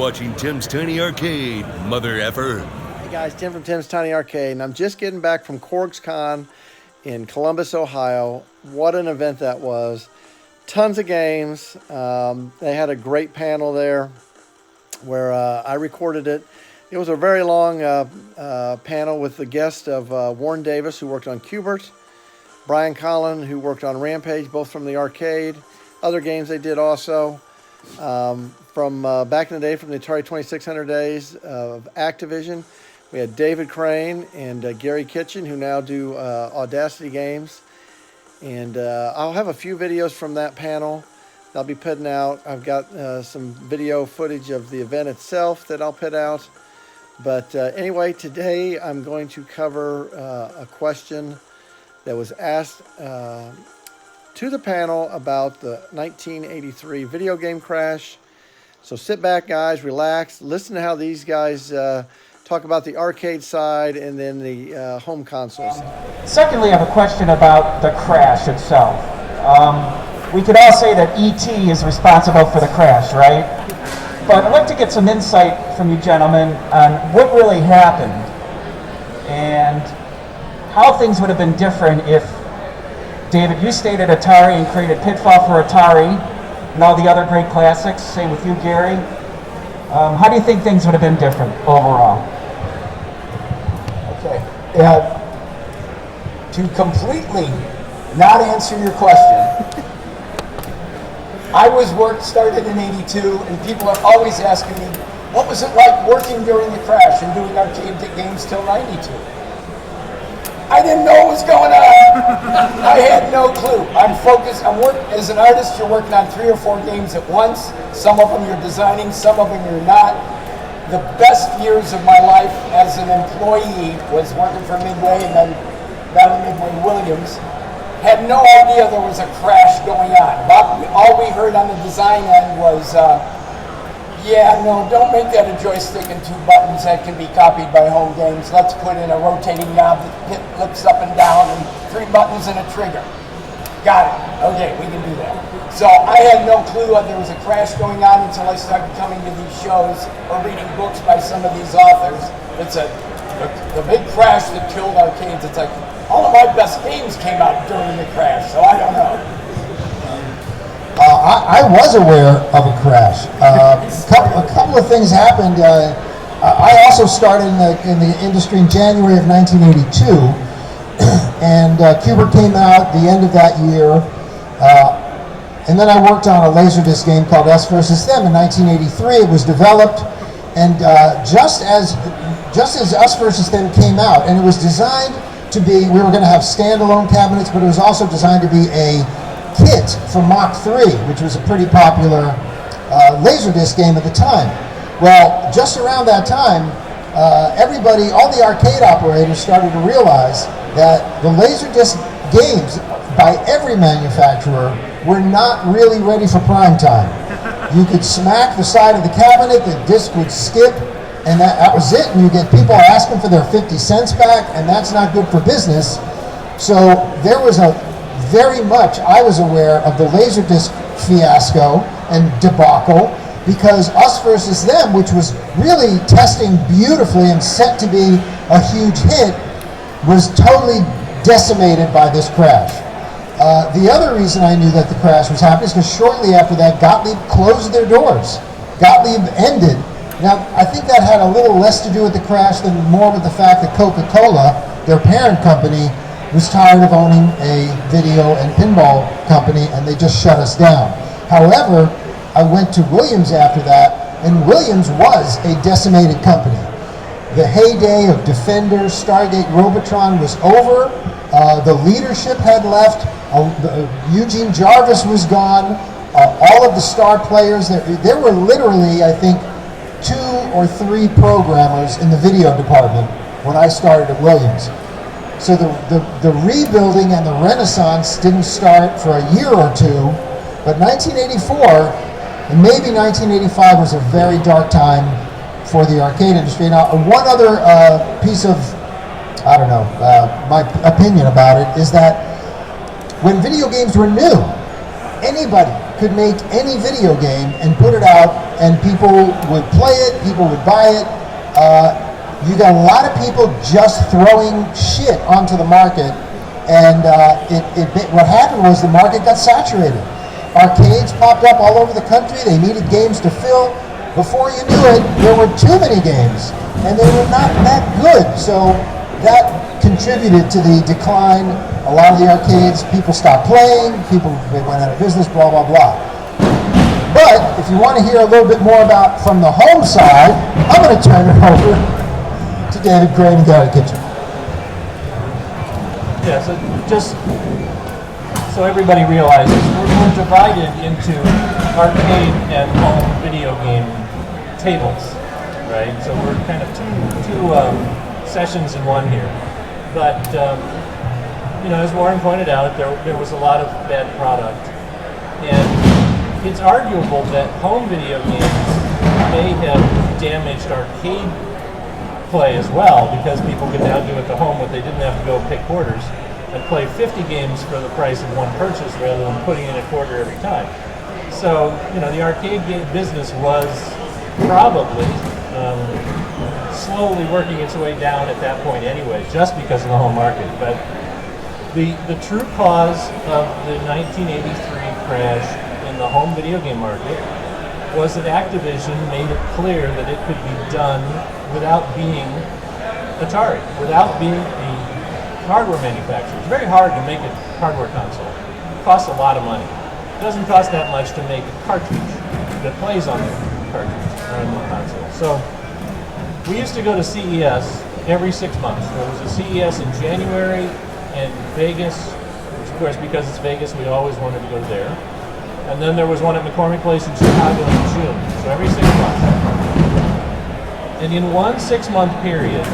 watching Tim's Tiny Arcade, mother effer. Hey guys, Tim from Tim's Tiny Arcade, and I'm just getting back from Corgs-Con in Columbus, Ohio. What an event that was. Tons of games. They had a great panel there where I recorded it. It was a very long panel with the guest of Warren Davis, who worked on Q*bert, Brian Colin, who worked on Rampage, both from the arcade. Other games they did also. From back in the day, from the Atari 2600 days of Activision. We had David Crane and Garry Kitchen, who now do Audacity games. And I'll have a few videos from that panel that I'll be putting out. I've got some video footage of the event itself that I'll put out. But anyway, today I'm going to cover a question that was asked to the panel about the 1983 video game crash. So sit back, guys, relax, listen to how these guys talk about the arcade side and then the home console side. Secondly, I have a question about the crash itself. We could all say that E.T. is responsible for the crash, right? But I'd like to get some insight from you gentlemen on what really happened and how things would have been different if, David, you stayed at Atari and created Pitfall for Atari and all the other great classics. Same with you, Garry. How do you think things would have been different overall? Okay. To completely not answer your question, I started in '82, and people are always asking me, what was it like working during the crash and doing arcade games till '92? I didn't know what was going on. I had no clue. I'm focused. As an artist, you're working on 3 or 4 games at once. Some of them you're designing, some of them you're not. The best years of my life as an employee was working for Midway and then down at Midway Williams. Had no idea there was a crash going on. All we heard on the design end was, yeah, no, don't make that a joystick and 2 buttons that can be copied by home games. Let's put in a rotating knob that flips up and down and 3 buttons and a trigger. Got it. Okay, we can do that. So I had no clue there was a crash going on until I started coming to these shows or reading books by some of these authors. It's the big crash that killed arcades. It's like, all of my best games came out during the crash, so I don't know. I was aware of a crash. A couple of things happened. I also started in the industry in January of 1982, and Q*bert came out the end of that year. And then I worked on a Laserdisc game called Us vs. Them in 1983. It was developed, and just as Us vs. Them came out, and it was designed to be, we were going to have standalone cabinets, but it was also designed to be a kit for Mach 3, which was a pretty popular Laserdisc game at the time. Well, just around that time, all the arcade operators started to realize that the Laserdisc games by every manufacturer were not really ready for prime time. You could smack the side of the cabinet, the disc would skip, and that was it, and you get people asking for their 50 cents back, and that's not good for business. So there was I was aware of the Laserdisc fiasco and debacle, because Us vs. Them, which was really testing beautifully and set to be a huge hit, was totally decimated by this crash. The other reason I knew that the crash was happening is because shortly after that, Gottlieb closed their doors. Gottlieb ended. Now, I think that had a little less to do with the crash than more with the fact that Coca-Cola, their parent company, was tired of owning a video and pinball company, and they just shut us down. However, I went to Williams after that, and Williams was a decimated company. The heyday of Defender, Stargate, Robotron was over. The leadership had left. Eugene Jarvis was gone. All of the star players, there were literally, I think, 2 or 3 programmers in the video department when I started at Williams. So the rebuilding and the renaissance didn't start for a year or 2, but 1984 and maybe 1985 was a very dark time for the arcade industry. Now, one other piece of, my opinion about it is that when video games were new, anybody could make any video game and put it out, and people would play it, people would buy it. You got a lot of people just throwing shit onto the market, and what happened was the market got saturated. Arcades popped up all over the country. They needed games to fill. Before you knew it, there were too many games, and they were not that good. So that contributed to the decline. A lot of the arcades, people stopped playing, they went out of business, blah, blah, blah. But if you want to hear a little bit more about from the home side, I'm going to turn it over to David Gray and Garry Kitchen. Yeah, so just so everybody realizes, we're divided into arcade and home video game tables, right? So we're kind of two sessions in one here. But as Warren pointed out, there was a lot of bad product, and it's arguable that home video games may have damaged arcade play as well, because people can now do at the home what they didn't have to go pick quarters and play 50 games for the price of one purchase rather than putting in a quarter every time. So, the arcade game business was probably slowly working its way down at that point anyway, just because of the home market. But the true cause of the 1983 crash in the home video game market was that Activision made it clear that it could be done without being Atari, without being a hardware manufacturer. It's very hard to make a hardware console. It costs a lot of money. It doesn't cost that much to make a cartridge that plays on the cartridge or on the console. So we used to go to CES every 6 months. There was a CES in January in Vegas, which of course, because it's Vegas, we always wanted to go there. And then there was one at McCormick Place in Chicago in June. So every 6 months. And in one 6-month period,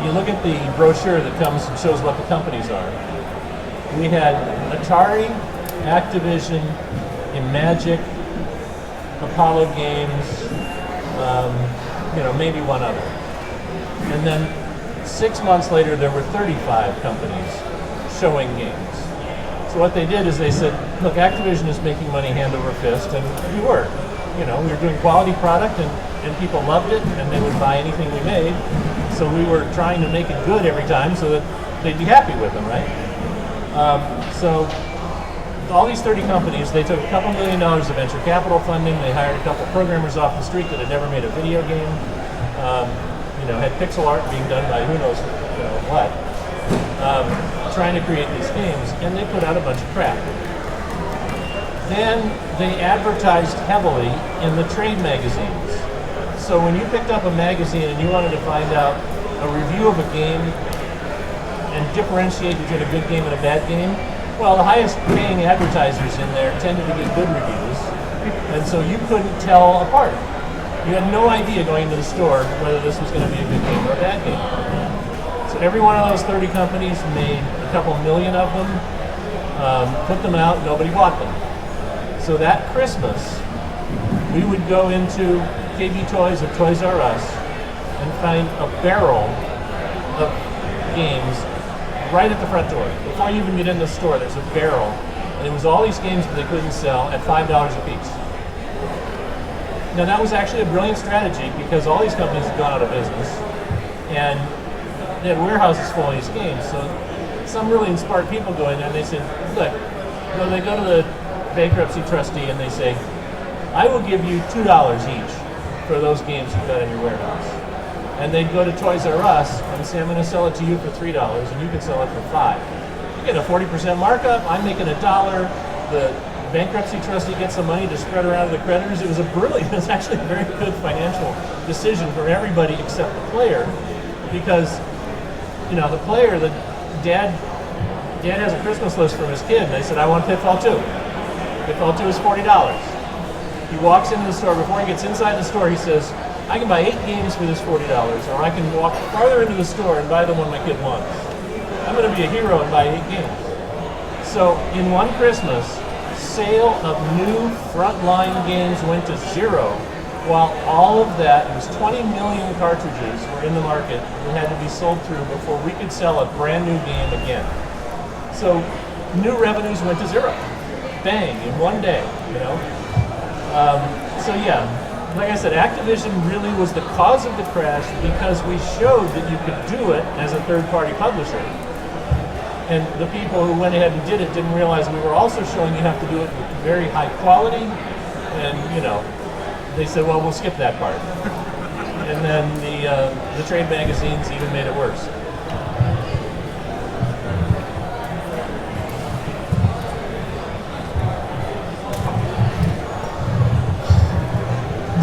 you look at the brochure that comes and shows what the companies are. We had Atari, Activision, Imagic, Apollo Games, maybe one other. And then 6 months later, there were 35 companies showing games. So what they did is they said, look, Activision is making money hand over fist, and we were. We were doing quality product, and people loved it, and they would buy anything we made. So we were trying to make it good every time so that they'd be happy with them, right? So all these 30 companies, they took a couple $1 million of venture capital funding. They hired a couple programmers off the street that had never made a video game. Had pixel art being done by who knows what, trying to create these games, and they put out a bunch of crap. Then they advertised heavily in the trade magazines. So when you picked up a magazine and you wanted to find out a review of a game and differentiate between a good game and a bad game, well, the highest paying advertisers in there tended to get good reviews, and so you couldn't tell apart. You had no idea going into the store whether this was going to be a good game or a bad game. So every one of those 30 companies made a couple million of them, put them out, nobody bought them. So that Christmas, we would go into KB Toys or Toys R Us and find a barrel of games right at the front door. Before you even get in the store, there's a barrel, and it was all these games that they couldn't sell at $5 a piece. Now that was actually a brilliant strategy, because all these companies had gone out of business, and they had warehouses full of these games. So some really smart people go in there and they say, look, they go to the bankruptcy trustee and they say, I will give you $2 each for those games you've got in your warehouse. And they'd go to Toys R Us and say, I'm going to sell it to you for $3 and you can sell it for $5. You get a 40% markup, I'm making $1. The bankruptcy trustee gets some money to spread around to the creditors. It was actually a very good financial decision for everybody except the player, because the player, the dad has a Christmas list from his kid, and they said, I want Pitfall 2. Pitfall 2 is $40. He walks into the store. Before he gets inside the store, he says, I can buy 8 games for this $40, or I can walk farther into the store and buy the one my kid wants. I'm going to be a hero and buy 8 games. So in one Christmas, sale of new frontline games went to 0, while all of that, it was 20 million cartridges were in the market that had to be sold through before we could sell a brand new game again. So new revenues went to 0. bang, in one day, you know? So yeah, like I said, Activision really was the cause of the crash because we showed that you could do it as a third-party publisher. And the people who went ahead and did it didn't realize we were also showing you have to do it with very high quality. And, you know, they said, well, we'll skip that part. And then the trade magazines even made it worse.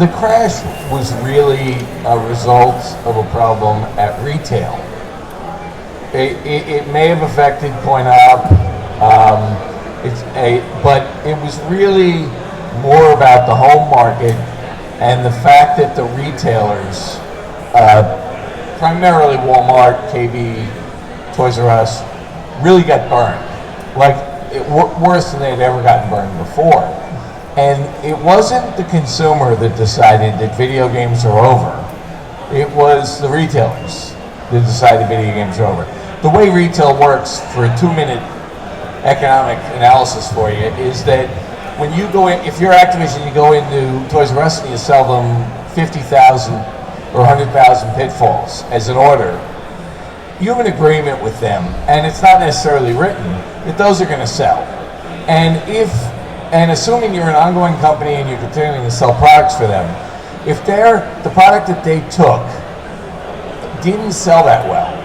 The crash was really a result of a problem at retail. It may have affected point out, but it was really more about the home market and the fact that the retailers, primarily Walmart, KB, Toys R Us, really got burned, like worse than they had ever gotten burned before. And it wasn't the consumer that decided that video games are over. It was the retailers that decided video games are over. The way retail works, for a 2-minute economic analysis for you, is that when you go in, if you're Activision, you go into Toys R Us and you sell them 50,000 or 100,000 pitfalls as an order, you have an agreement with them, and it's not necessarily written, that those are going to sell. And assuming you're an ongoing company and you're continuing to sell products for them, if the product that they took didn't sell that well,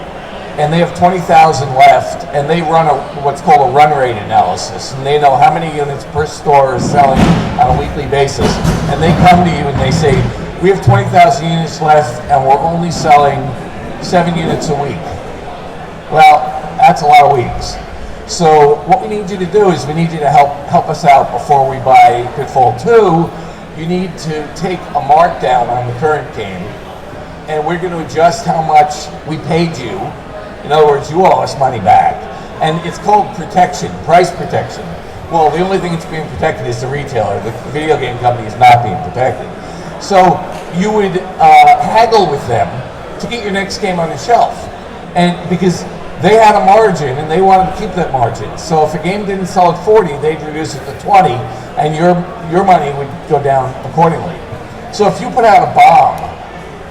and they have 20,000 left, and they run what's called a run rate analysis, and they know how many units per store is selling on a weekly basis, and they come to you and they say, we have 20,000 units left, and we're only selling 7 units a week. Well, that's a lot of weeks. So what we need you to do is we need you to help us out before we buy Pitfall 2. You need to take a markdown on the current game, and we're going to adjust how much we paid you. In other words, you owe us money back. And it's called protection, price protection. Well, the only thing that's being protected is the retailer. The video game company is not being protected. So you would haggle with them to get your next game on the shelf. And because they had a margin and they wanted to keep that margin. So if a game didn't sell at 40, they'd reduce it to 20, and your money would go down accordingly. So if you put out a bomb,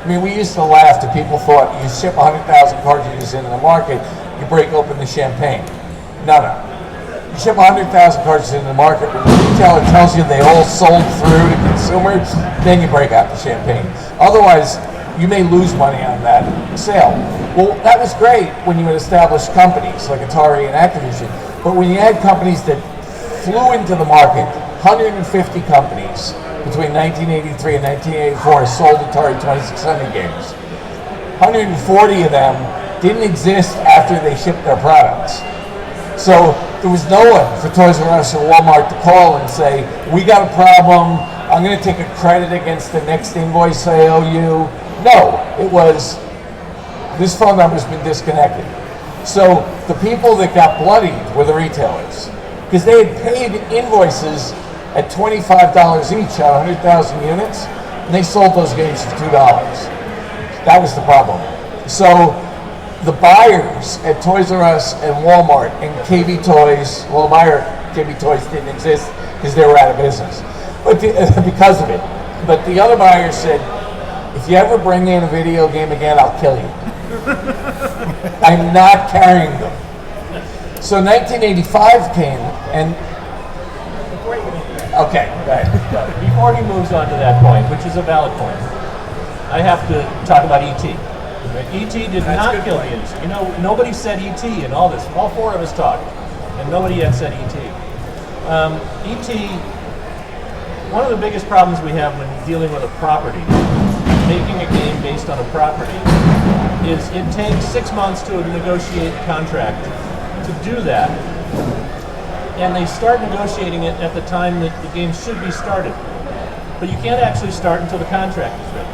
I mean, we used to laugh that people thought you ship 100,000 cartridges into the market, you break open the champagne. No. You ship 100,000 cartridges into the market, when the retailer tells you they all sold through to consumers, then you break out the champagne. Otherwise, you may lose money on that sale. Well, that was great when you had established companies like Atari and Activision, but when you had companies that flew into the market, 150 companies between 1983 and 1984 sold Atari 2600 games. 140 of them didn't exist after they shipped their products. So there was no one for Toys R Us or Walmart to call and say, we got a problem, I'm going to take a credit against the next invoice I owe you. No, it was, this phone number's been disconnected. So the people that got bloodied were the retailers, because they had paid invoices at $25 each on 100,000 units, and they sold those games for $2. That was the problem. So the buyers at Toys R Us and Walmart and KB Toys, well, the buyer at KB Toys didn't exist because they were out of business, but because of it. But the other buyers said, if you ever bring in a video game again, I'll kill you. I'm not carrying them. So 1985 came, and okay, right. Before he moves on to that point, which is a valid point, I have to talk about E.T. E.T. did not kill the industry. You know, nobody said E.T. in all this. All four of us talked, and nobody yet said E.T. E.T., one of the biggest problems we have when dealing with a property, making a game based on a property, is it takes 6 months to negotiate a contract to do that. And they start negotiating it at the time that the game should be started. But you can't actually start until the contract is written.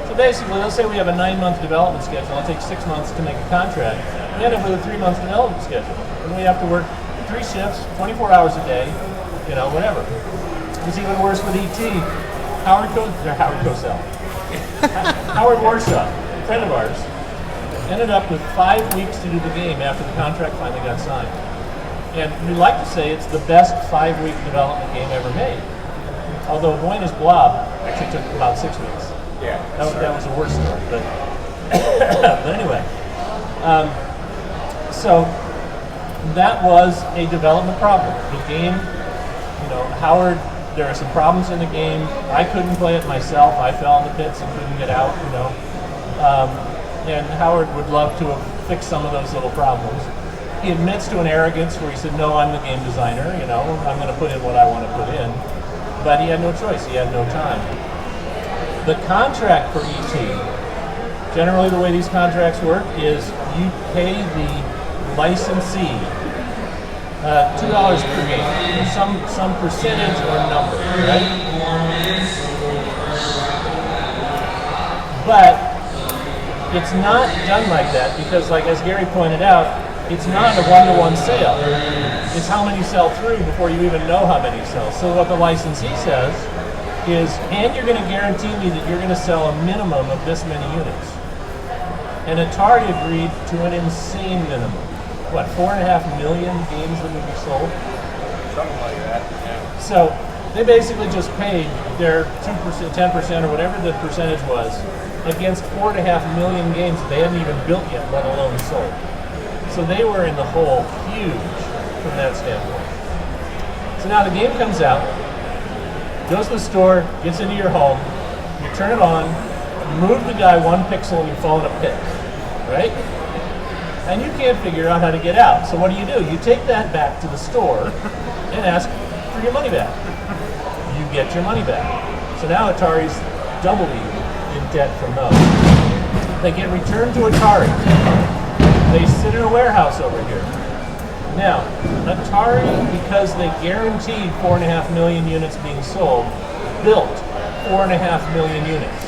So basically, let's say we have a 9-month development schedule. It takes 6 months to make a contract. We end up with a 3-month development schedule. And we have to work 3 shifts, 24 hours a day, you know, whatever. It was even worse with E.T. Howard Warshaw, a friend of ours, ended up with 5 weeks to do the game after the contract finally got signed. And we like to say it's the best 5-week development game ever made. Although Buena's Blob actually took about 6 weeks. Yeah. That was a worse story. But, but anyway. So that was a development problem. The game, Howard, there are some problems in the game. I couldn't play it myself. I fell in the pits and couldn't get out, and Howard would love to have fixed some of those little problems. He admits to an arrogance where he said, no, I'm the game designer, I'm going to put in what I want to put in. But he had no choice, he had no time. The contract for ET, generally the way these contracts work is you pay the licensee $2 per game, some percentage or number, right? But it's not done like that because, like as Gary pointed out, it's not a one-to-one sale. It's how many sell through before you even know how many sell. So what the licensee says is, and you're going to guarantee me that you're going to sell a minimum of this many units. And Atari agreed to an insane minimum. What, 4.5 million games that would be sold? Something like that, yeah. So they basically just paid their 2%, 10% or whatever the percentage was against 4.5 million games that they hadn't even built yet, let alone sold. So they were in the hole huge from that standpoint. So now the game comes out, goes to the store, gets into your home, you turn it on, you move the guy 1 pixel and you fall in a pit, right? And you can't figure out how to get out. So what do? You take that back to the store and ask for your money back. You get your money back. So now Atari's doubly in debt from those. They get returned to Atari. They sit in a warehouse over here. Now, Atari, because they guaranteed 4.5 million units being sold, built 4.5 million units.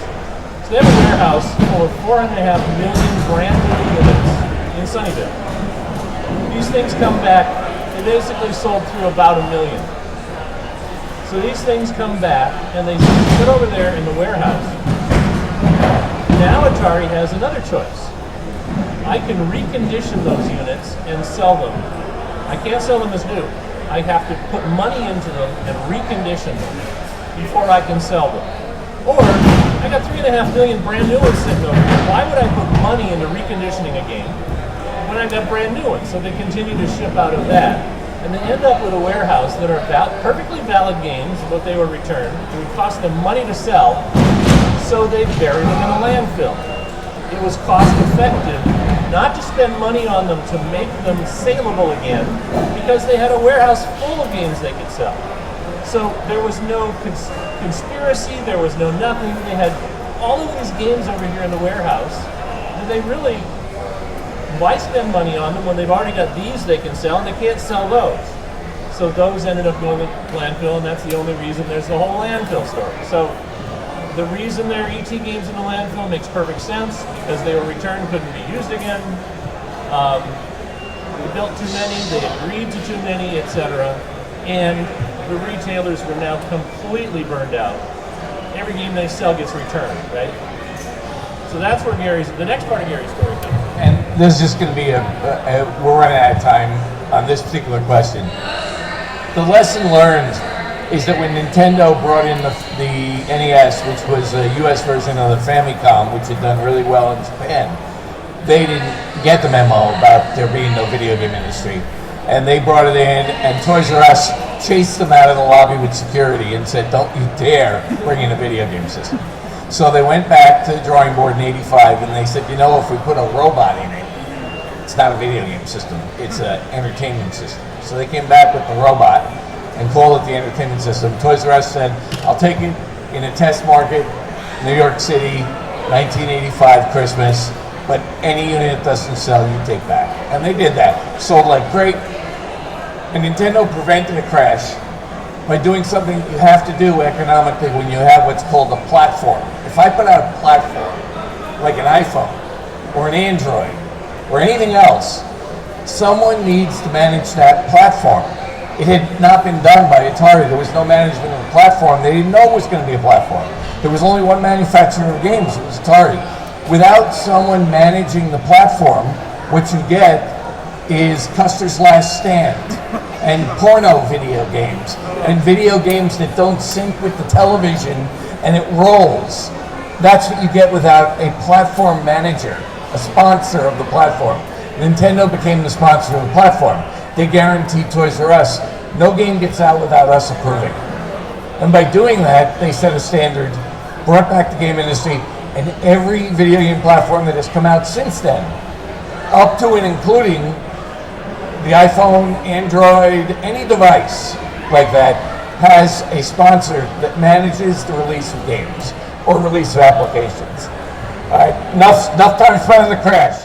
So they have a warehouse full of 4.5 million brand new units in Sunnyvale. These things come back, they basically sold through about 1 million. So these things come back and they sit over there in the warehouse. Now Atari has another choice. I can recondition those units and sell them. I can't sell them as new. I have to put money into them and recondition them before I can sell them. Or, I got 3.5 million brand new ones sitting over here. Why would I put money into reconditioning a game when I got brand new ones? So they continue to ship out of that. And they end up with a warehouse that are perfectly valid games, but they were returned. It would cost them money to sell, so they buried them in a landfill. It was cost effective not to spend money on them to make them saleable again, because they had a warehouse full of games they could sell. So there was no conspiracy, there was no nothing. They had all of these games over here in the warehouse, and they really, why spend money on them when they've already got these they can sell and they can't sell those? So those ended up going to landfill, and that's the only reason there's the whole landfill story. So the reason there are ET games in the landfill makes perfect sense, because they were returned, couldn't be used again. They built too many, they agreed to too many, etc. And the retailers were now completely burned out. Every game they sell gets returned, right? So that's where the next part of Gary's story comes. And this is just going to be we're running out of time on this particular question. The lesson learned is that when Nintendo brought in the NES, which was a US version of the Famicom, which had done really well in Japan, they didn't get the memo about there being no video game industry. And they brought it in, and Toys R Us chased them out of the lobby with security and said, don't you dare bring in a video game system. So they went back to the drawing board in '85, and they said, if we put a robot in it, it's not a video game system, it's an entertainment system. So they came back with the robot and called it the entertainment system. Toys R Us said, I'll take it in a test market, New York City, 1985 Christmas, but any unit that doesn't sell, you take back. And they did that. Sold like great. And Nintendo prevented a crash by doing something you have to do economically when you have what's called a platform. If I put out a platform, like an iPhone, or an Android, or anything else, someone needs to manage that platform. It had not been done by Atari. There was no management of the platform. They didn't know it was going to be a platform. There was only one manufacturer of games, it was Atari. Without someone managing the platform, what you get is Custer's Last Stand and porno video games and video games that don't sync with the television and it rolls. That's what you get without a platform manager, a sponsor of the platform. Nintendo became the sponsor of the platform. They guaranteed Toys R Us, no game gets out without us approving. And by doing that, they set a standard, brought back the game industry, and every video game platform that has come out since then, up to and including the iPhone, Android, any device like that, has a sponsor that manages the release of games or release of applications. All right, enough time spent on the crash.